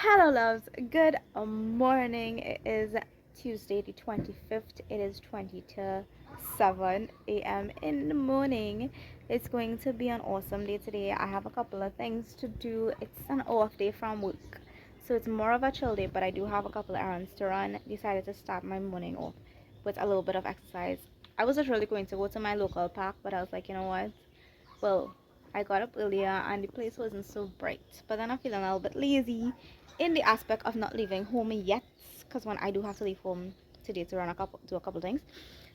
Hello, loves. Good morning. It is Tuesday, the 25th. It is 20 to 7 a.m. in the morning. It's going to be an awesome day today. I have a couple of things to do. It's an off day from work, so it's more of a chill day, but I do have a couple of errands to run. Decided to start my morning off with a little bit of exercise. I was literally going to go to my local park, but I was like, you know what? Well, I got up earlier and the place wasn't so bright, but then I'm feeling a little bit lazy in the aspect of not leaving home yet, because when I do have to leave home today to run a couple things.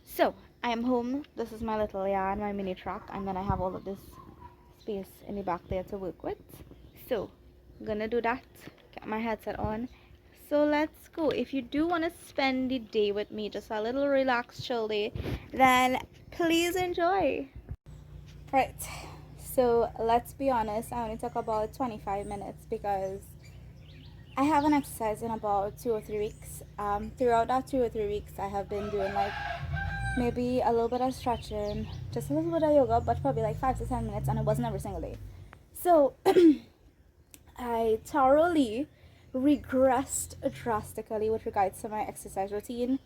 So I am home. This is my little yard, my mini truck, and then I have all of this space in the back there to work with. So I'm gonna do that, get my headset on. So let's go. If you do want to spend the day with me, just a little relaxed chill day, then please enjoy. Right, so let's be honest, I only took about 25 minutes because I haven't exercised in about 2 or 3 weeks. Throughout that 2 or 3 weeks, I have been doing like maybe a little bit of stretching, just a little bit of yoga, but probably like 5 to 10 minutes, and it wasn't every single day. So I thoroughly regressed drastically with regards to my exercise routine.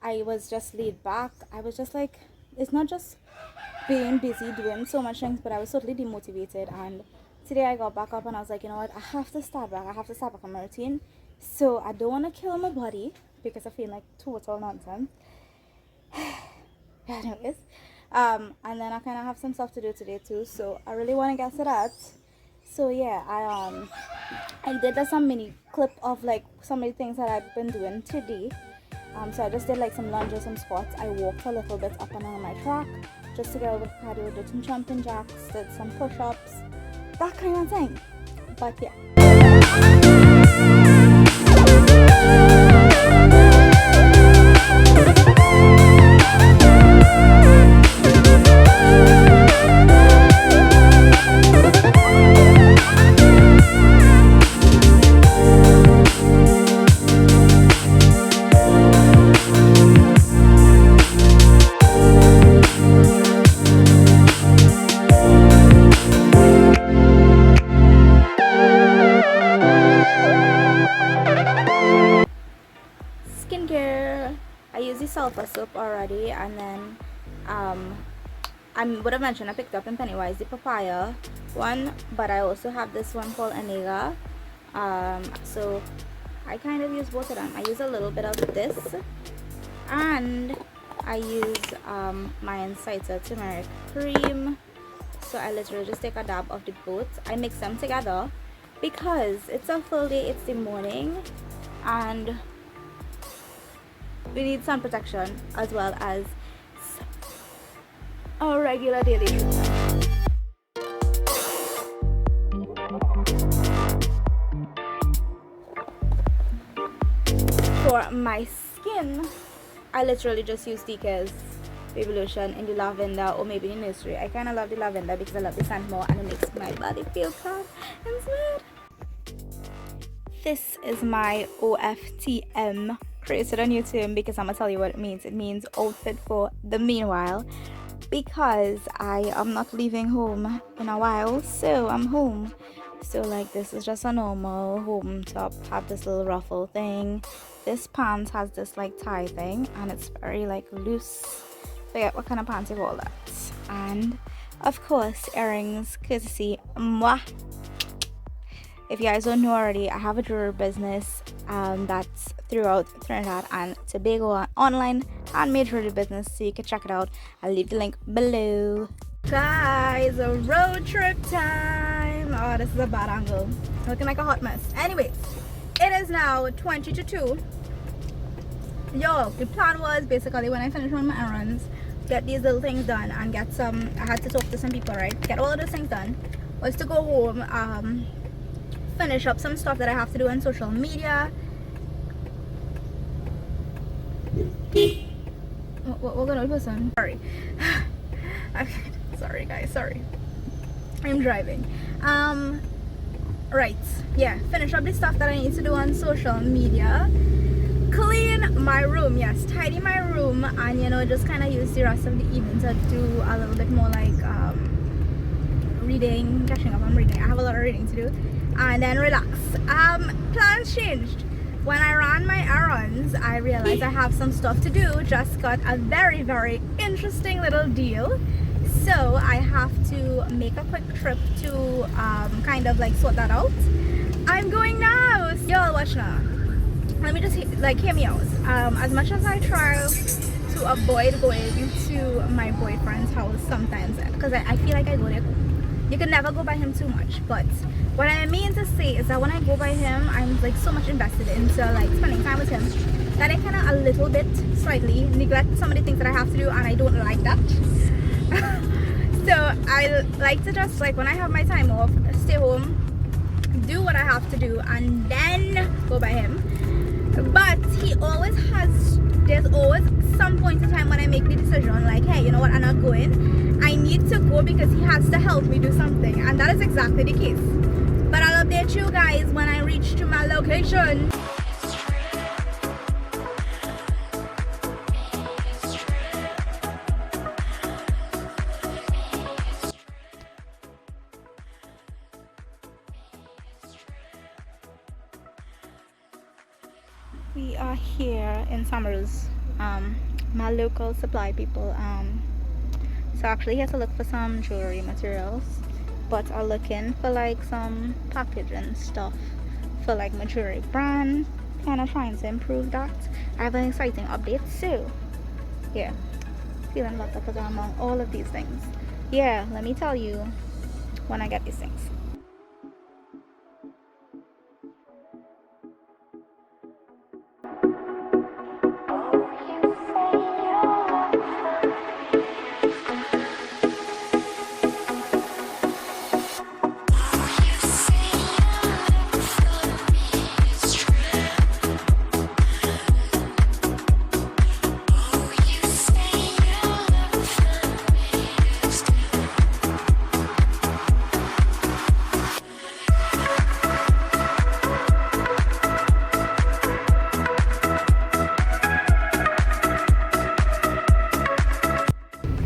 I was just laid back. I was just like, it's not just being busy doing so much things, but I was totally demotivated. And today I got back up and I was like, you know what, I have to start back. I have to start back on my routine. So I don't want to kill my body because I feel like total nonsense. Anyways, and then I kind of have some stuff to do today too, so I really want to get to that. So yeah, I did some mini clip of like some of the things that I've been doing today. So I just did like some lunges, some squats. I walked a little bit up and down my track just to get over cardio, did some jumping jacks, did some push-ups, that kind of thing. But yeah. Skincare, I use the sulfur soap already, and then I would have mentioned I picked up in Pennywise the papaya one, but I also have this one called Anega. So I kind of use both of them. I use a little bit of this, and I use my Insider turmeric cream. So I literally just take a dab of the both. I mix them together because it's a full day, it's the morning, and we need sun protection as well as our regular daily treatment. For my skin, I literally just use DK's baby lotion in the lavender or maybe in the nursery. I kind of love the lavender because I love the scent more and it makes my body feel calm and smooth. This is my OFTM, created a new term because I'm gonna tell you what it means. It means outfit for the meanwhile, because I am not leaving home in a while, so I'm home. So like, this is just a normal home top, have this little ruffle thing. This pants has this like tie thing and it's very like loose. Forget what kind of pants you call that. And of course, earrings courtesy moi. If you guys don't know already, I have a jewelry business that's throughout Trinidad and Tobago, online handmade jewelry business, so you can check it out. I'll leave the link below. Guys, a road trip time. Oh, this is a bad angle, looking like a hot mess. Anyways, it is now 20 to 2. Yo, the plan was basically when I finish on my errands, get these little things done and get some, I had to talk to some people, right? Get all of those things done, was to go home, finish up some stuff that I have to do on social media. What gonna listen? Sorry. Okay, sorry guys, sorry. I'm driving. Right, yeah, finish up the stuff that I need to do on social media. Clean my room, yes, tidy my room, and you know, just kind of use the rest of the evening to do a little bit more like reading, catching up on reading. I have a lot of reading to do. and then relax. Plans changed. When I ran my errands, I realized I have some stuff to do. Just got a very, very interesting little deal. So I have to make a quick trip to kind of like sort that out. I'm going now. Y'all watch now. Let me just hear me out. As much as I try to avoid going to my boyfriend's house sometimes, because I feel like I go there. You can never go by him too much, but what I mean to say is that when I go by him, I'm like so much invested into like spending time with him that I kind of a little bit slightly neglect some of the things that I have to do, and I don't like that. So I like to just like when I have my time off, stay home, do what I have to do, and then go by him. But he always has, there's always some point in time when I make the decision like, hey, you know what, I'm not going. I need to go because he has to help me do something, and that is exactly the case. But I'll update you guys when I reach to my location. We are here in Summers, my local supply people. So actually here to look for some jewelry materials, but are looking for like some packaging stuff for like my jewelry brand, kind of trying to improve that. I have an exciting update, so yeah, feeling better because I'm among all of these things. Yeah, let me tell you when I get these things.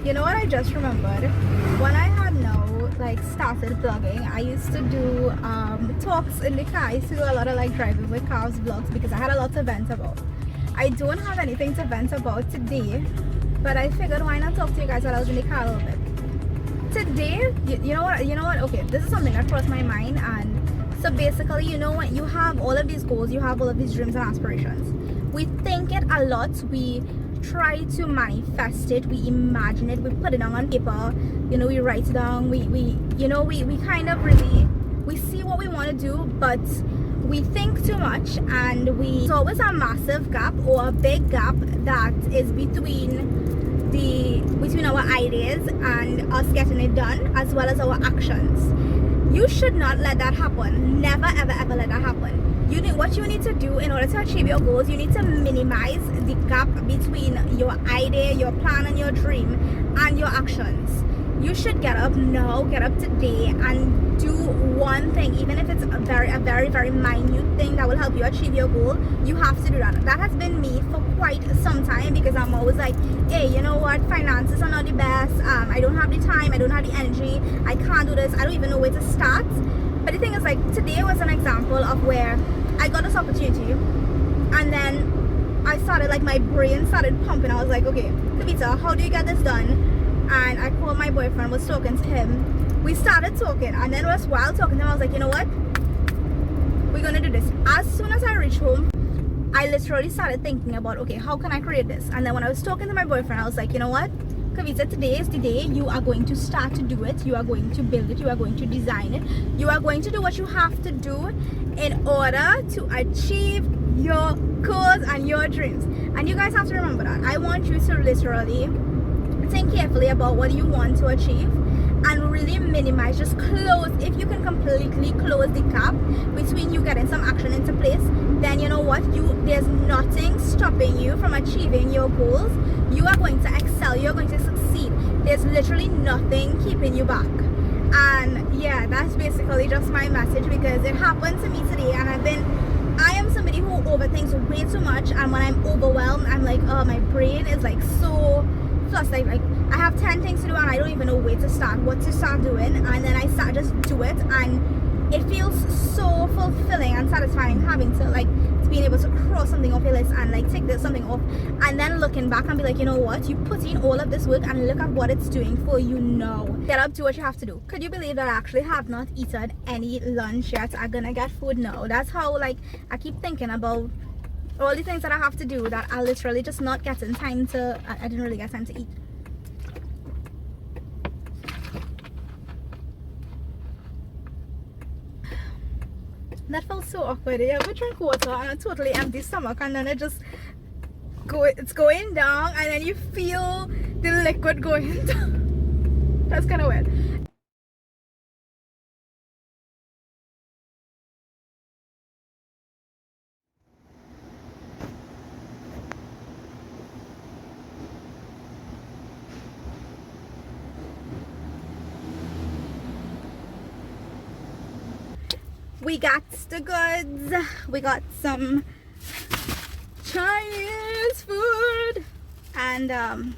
You know what I just remembered? When I had now like started vlogging, I used to do talks in the car. I used to do a lot of like driving with cars vlogs because I had a lot to vent about. I don't have anything to vent about today, but I figured why not talk to you guys while I was in the car a little bit. Today, you know what, okay, this is something that crossed my mind. And so basically, you know, when you have all of these goals, you have all of these dreams and aspirations, we think it a lot, we try to manifest it, we imagine it, we put it down on paper, you know, we write it down, we kind of really, we see what we want to do, but we think too much, and there's always a massive gap or a big gap that is between our ideas and us getting it done, as well as our actions. You should not let that happen. Never ever ever let that happen. What you need to do in order to achieve your goals, you need to minimize the gap between your idea, your plan and your dream and your actions. You should get up now, get up today and do one thing, even if it's a very very minute thing that will help you achieve your goal. You have to do that. That has been me for quite some time, because I'm always like, hey, you know what, finances are not the best, I don't have the time, I don't have the energy, I can't do this, I don't even know where to start. But the thing is, like, today was an example of where I got this opportunity, and then I started, like, my brain started pumping. I was like, okay, Kavita, how do you get this done? And I called my boyfriend, was talking to him. We started talking, and then while talking to him, I was like, you know what? We're gonna do this. As soon as I reached home, I literally started thinking about, okay, how can I create this? And then when I was talking to my boyfriend, I was like, you know what? Kavita, today is the day you are going to start to do it. You are going to build it. You are going to design it. You are going to do what you have to do in order to achieve your goals and your dreams. And you guys have to remember that. I want you to literally think carefully about what you want to achieve and really minimize, just close, if you can completely close the gap between you getting some action into place, then you know what, there's nothing stopping you from achieving your goals. You are going to excel, you're going to succeed. There's literally nothing keeping you back. And yeah, that's basically just my message, because it happened to me today, and I am somebody who overthinks way too much, and when I'm overwhelmed, I'm like, oh, my brain is like so flustered, like I have 10 things to do and I don't even know where to start, what to start doing, and then I start just do it, and it feels so fulfilling and satisfying having to like being able to cross something off your list and like take this something off and then looking back and be like, you know what, you put in all of this work and look at what it's doing for you now. Get up, do what you have to do. Could you believe that I actually have not eaten any lunch yet? I'm gonna get food now. That's how like I keep thinking about all the things that I have to do that I literally just not getting time to. I didn't really get time to eat. That felt so awkward. You ever drink water on a totally empty stomach and then it's going down and then you feel the liquid going down. That's kind of weird. We got the goods. We got some Chinese food, and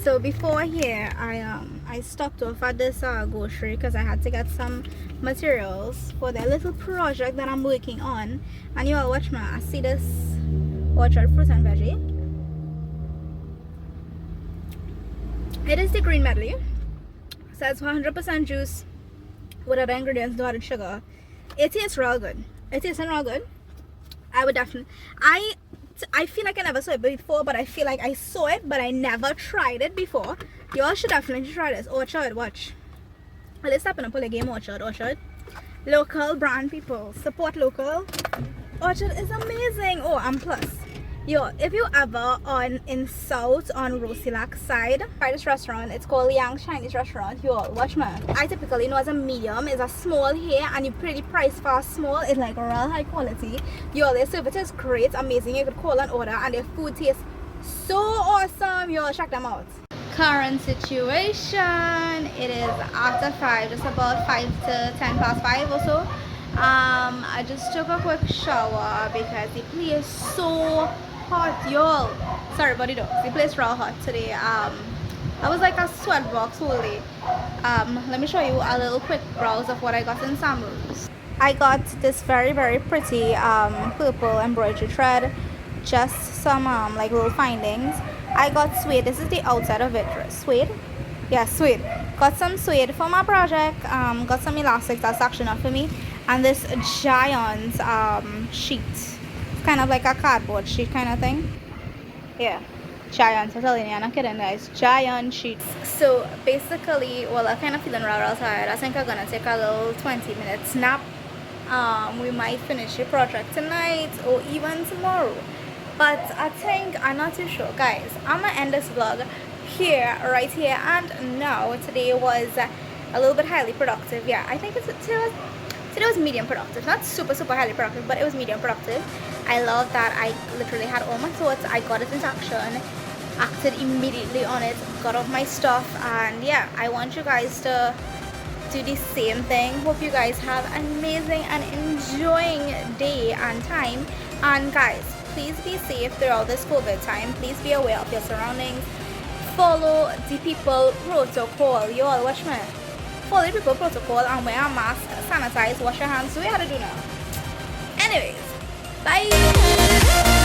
so before here I stopped off at this grocery because I had to get some materials for the little project that I'm working on. And you all watch me. I see this orchard fruit and veggie. It is the green medley, so it's 100% juice with other ingredients, no added sugar. It tastes real good. It tastes real good. I would definitely. I feel like I never saw it before, but I feel like I saw it, but I never tried it before. Y'all should definitely try this. Orchard, watch. Well, let's step in and play a game. Orchard. Local brand people. Support local. Orchard is amazing. Oh, and plus, yo, if you ever in South on Rosilac side, try this restaurant. It's called Yang Chinese Restaurant. Yo, watch me. I typically know as a medium is a small here, and you pretty price for a small. It's like real high quality. Yo, their service is great, amazing. You could call and order, and their food tastes so awesome. Yo, check them out. Current situation. It is after 5, just about 5 to 10 past 5 or so. I just took a quick shower because the place is so hot, y'all. Sorry about it though, the place is real hot today. I was like a sweat box whole day. Let me show you a little quick browse of what I got in Samroos. I got this very pretty purple embroidery thread, just some like little findings. I got suede. This is the outside of it. Suede, yeah, suede. Got some suede for my project. Got some elastics that's actually not for me, and this giant sheet, kind of like a cardboard sheet kind of thing. Yeah, giant. I'm telling you, I'm not kidding, guys. Giant sheet. So basically, well, I'm kind of feeling real tired. I think I'm gonna take a little 20-minute nap. We might finish the project tonight or even tomorrow, but I think I'm not too sure, guys. I'm gonna end this vlog here, right here and now. Today was a little bit highly productive. Yeah, I think today was medium productive, not super highly productive, but it was medium productive. I love that I literally had all my thoughts, I got it into action, acted immediately on it, got off my stuff, and yeah, I want you guys to do the same thing. Hope you guys have an amazing and enjoying day and time. And guys, please be safe throughout this COVID time. Please be aware of your surroundings. Follow the people protocol. You all watch me. Follow the people protocol and wear a mask, sanitize, wash your hands. So we have to do now. Anyways, bye.